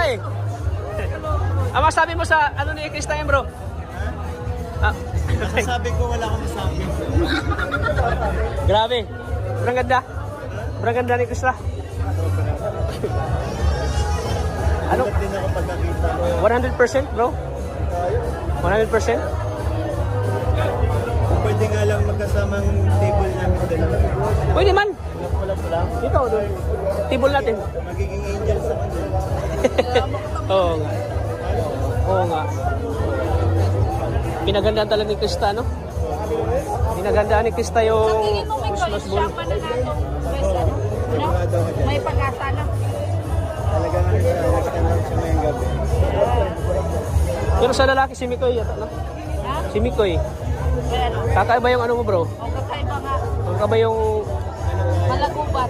eh. Ang masabi mo sa ano ni Krista yan, bro? Masasabi ko wala akong masabi. Grabe. Sobrang ganda. Sobrang ganda ni Krista. Ano? Ba't din ako pagkakita? 100% bro? 100%? Pwede nga lang magkasamang table namin dalawa. Pwede man. Wala. Ito, doon. Table natin. Magiging angel sa kanila. Oo nga. Oo nga. Pinagandaan talaga ni Krista, no? Pinagandaan ni Krista yung Tingin mo may Christmas choice ball. siya mananalo. No? May pag-asa na. Talaga nga nag-stand out siya ngayong gabi. Pero sa lalaki, si Mikoy yata, no? Ha? Si Mikoy. Pero, Kakaiba yung ano mo, bro? o kakaiba nga. Kakaiba yung Malagubat.